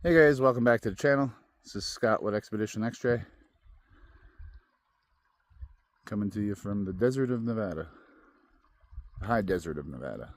Hey guys, welcome back to the channel. This is Scott with Expedition XJ, coming to you from the desert of Nevada, the high desert of Nevada.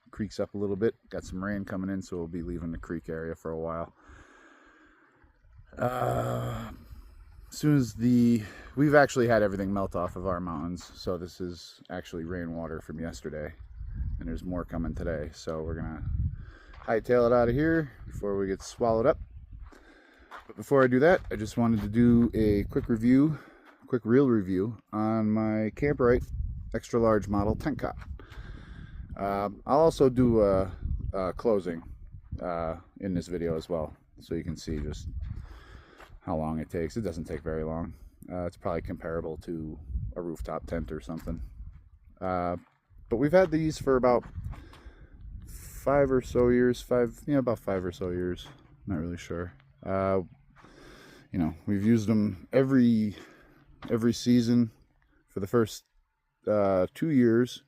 Creek's up a little bit, got some rain coming in, so we'll be leaving the creek area for a while. As soon as we've actually had everything melt off of our mountains, so this is actually rainwater from yesterday, and there's more coming today, so we're gonna hightail it out of here before we get swallowed up. But before I do that, I just wanted to do a quick reel review on my Kamp-Rite extra large model tent cot. I'll also do a closing in this video as well, so you can see just how long it takes. It doesn't take very long. It's probably comparable to a rooftop tent or something. But we've had these for about 5 or so years. About 5 or so years. Not really sure. We've used them every season for the first 2 years.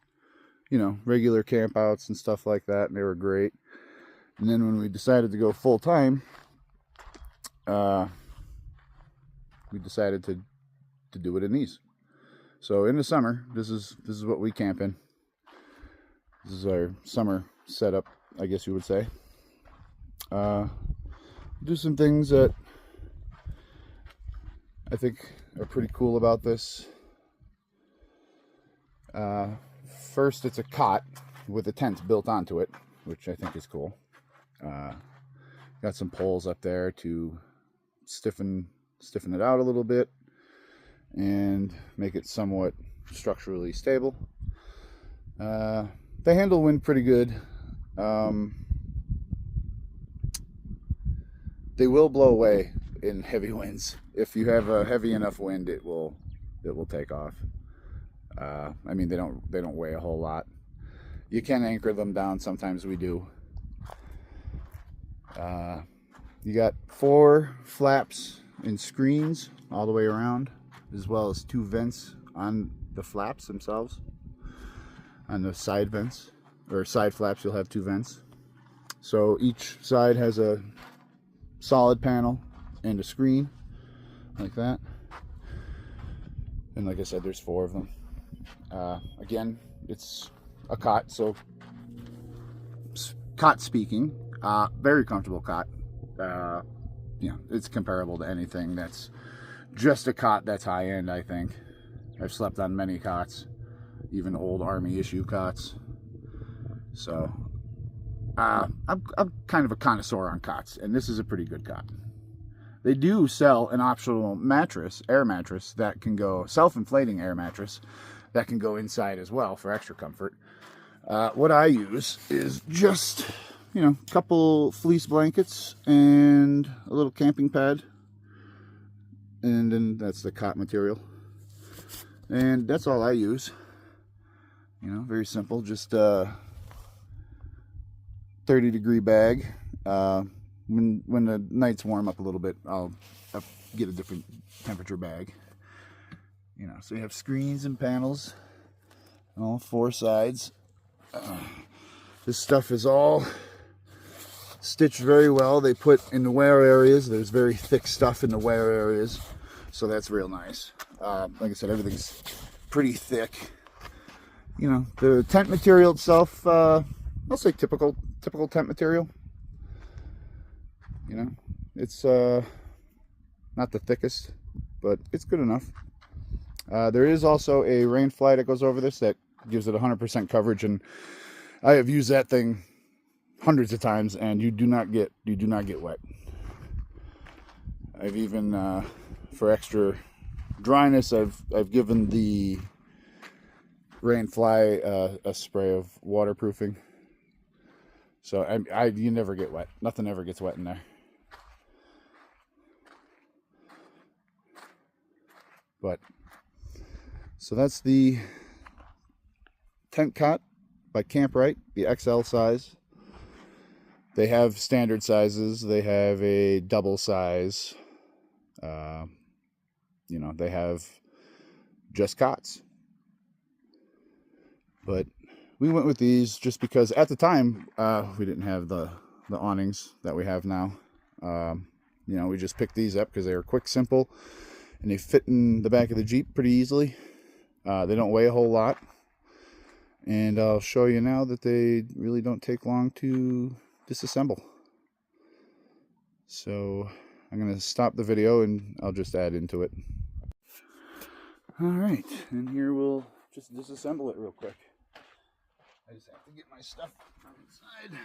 Regular campouts and stuff like that, and they were great. And then when we decided to go full time, we decided to do it in these. So in the summer, this is what we camp in. This is our summer setup, I guess you would say. Do some things that I think are pretty cool about this. First, it's a cot with a tent built onto it, which I think is cool. Got some poles up there to stiffen it out a little bit and make it somewhat structurally stable. They handle wind pretty good. They will blow away in heavy winds. If you have a heavy enough wind, it will take off. I mean, they don't weigh a whole lot. You can anchor them down. Sometimes we do. You got 4 flaps and screens all the way around, as well as 2 vents on the flaps themselves. On the side vents, or side flaps, you'll have 2 vents. So each side has a solid panel and a screen, like that. And like I said, there's 4 of them. Again, it's a cot, so cot speaking, very comfortable cot. It's comparable to anything that's just a cot that's high end, I think. I've slept on many cots, even old Army issue cots. So I'm kind of a connoisseur on cots, and this is a pretty good cot. They do sell an optional air mattress that can go, self-inflating air mattress that can go inside as well for extra comfort. What I use is just, a couple fleece blankets and a little camping pad, and then that's the cot material, and that's all I use. Very simple, just a 30-degree bag. When the nights warm up a little bit, I'll get a different temperature bag. So you have screens and panels on all 4 sides. This stuff is all stitched very well. They put in the wear areas, there's very thick stuff in the wear areas, so that's real nice. Like I said, everything's pretty thick. The tent material itself, I'll say typical tent material. It's not the thickest, but it's good enough. There is also a rain fly that goes over this that gives it 100% coverage, and I have used that thing hundreds of times, and you do not get wet. I've even for extra dryness, I've given the rain fly a spray of waterproofing, so you never get wet. Nothing ever gets wet in there. So that's the tent cot by Kamp-Rite, the XL size. They have standard sizes. They have a double size. They have just cots. But we went with these just because at the time we didn't have the awnings that we have now. You know, we just picked these up because they were quick, simple, and they fit in the back of the Jeep pretty easily. They don't weigh a whole lot, and I'll show you now that they really don't take long to disassemble. So I'm going to stop the video and I'll just add into it. Alright, and here we'll just disassemble it real quick. I just have to get my stuff inside.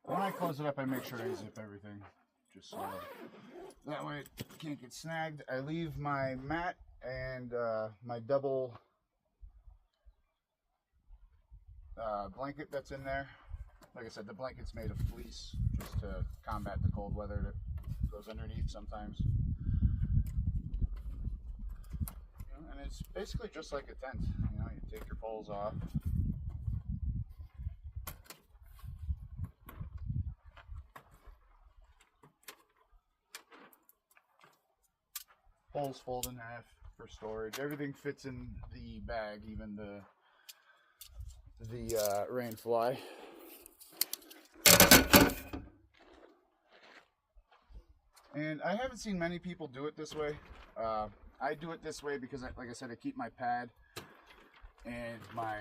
When I close it up, I make sure I zip everything, just so that way it can't get snagged. I leave my mat and my double blanket that's in there. Like I said, the blanket's made of fleece just to combat the cold weather that goes underneath sometimes. And it's basically just like a tent. You know, you take your poles off. Poles fold in half for storage. Everything fits in the bag, even the rain fly. And I haven't seen many people do it this way. I do it this way because, like I said, I keep my pad and my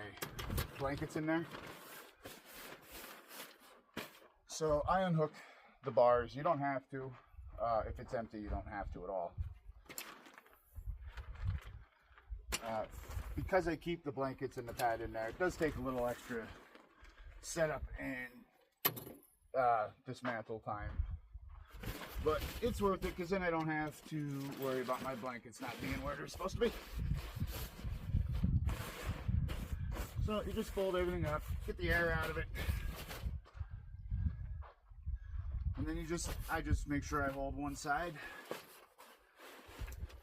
blankets in there. So I unhook the bars. You don't have to. If it's empty, you don't have to at all. Because I keep the blankets and the pad in there, it does take a little extra setup and dismantle time. But it's worth it because then I don't have to worry about my blankets not being where they're supposed to be. So you just fold everything up, get the air out of it. And then I just make sure I hold one side.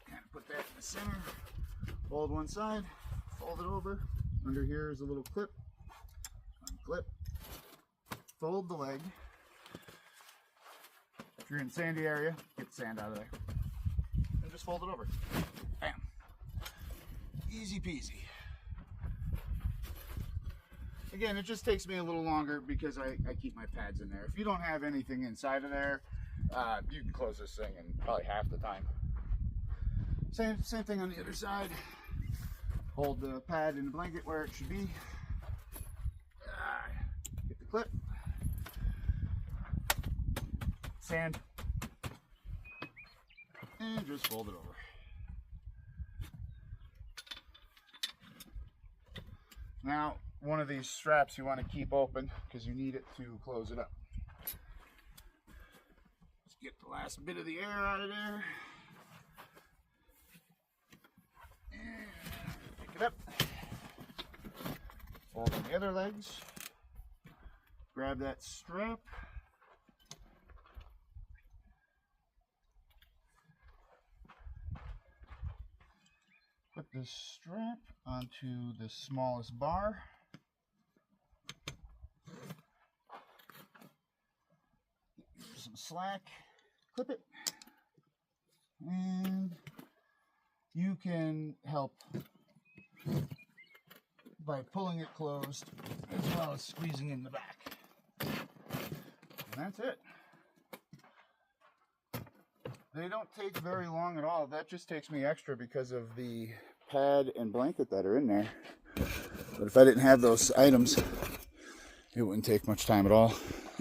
Kind of put that in the center. Fold one side, fold it over. Under here is a little clip. Unclip. Fold the leg. If you're in sandy area, get the sand out of there. And just fold it over. Bam. Easy peasy. Again, it just takes me a little longer because I keep my pads in there. If you don't have anything inside of there, you can close this thing in probably half the time. Same thing on the other side. Hold the pad and the blanket where it should be. Get the clip. Sand. And just fold it over. Now, one of these straps you want to keep open because you need it to close it up. Let's get the last bit of the air out of there. Pick it up, fold in the other legs, grab that strap, put this strap onto the smallest bar, some slack, clip it, and you can help by pulling it closed as well as squeezing in the back. And that's it. They don't take very long at all. That just takes me extra because of the pad and blanket that are in there. But if I didn't have those items, it wouldn't take much time at all.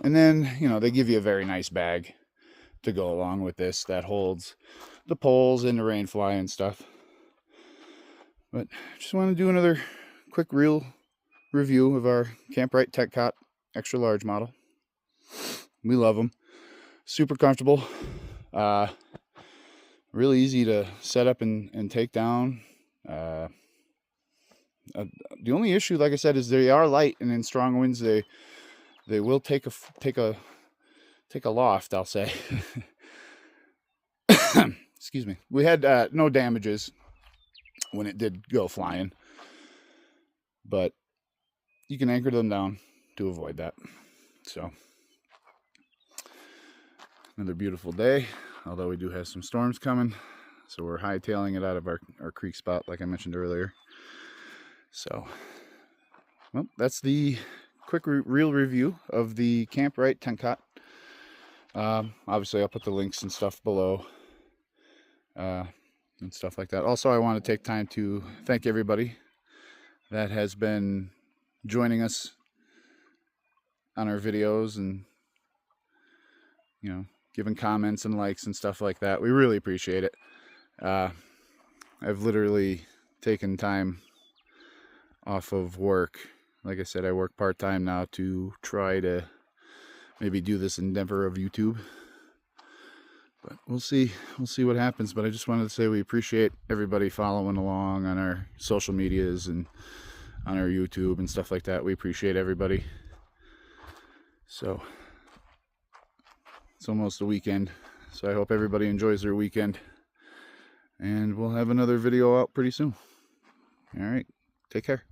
And then, you know, they give you a very nice bag to go along with this that holds the poles and the rain fly and stuff. But just want to do another quick real review of our Kamp-Rite Tech Cot extra large model. We love them. Super comfortable. Really easy to set up and take down. The only issue, like I said, is they are light, and in strong winds they will take a loft, I'll say. Excuse me. We had no damages when it did go flying, but you can anchor them down to avoid that. So another beautiful day, although we do have some storms coming. So we're hightailing it out of our creek spot, like I mentioned earlier. So, well, that's the quick real review of the Kamp-Rite tent cot. Obviously, I'll put the links and stuff below and stuff like that. Also, I want to take time to thank everybody that has been joining us on our videos and, you know, giving comments and likes and stuff like that. We really appreciate it. I've literally taken time off of work. Like I said, I work part-time now to try to maybe do this endeavor of YouTube. But we'll see what happens. But I just wanted to say we appreciate everybody following along on our social medias and on our YouTube and stuff like that. We appreciate everybody. So it's almost a weekend, so I hope everybody enjoys their weekend, and we'll have another video out pretty soon. All right, take care.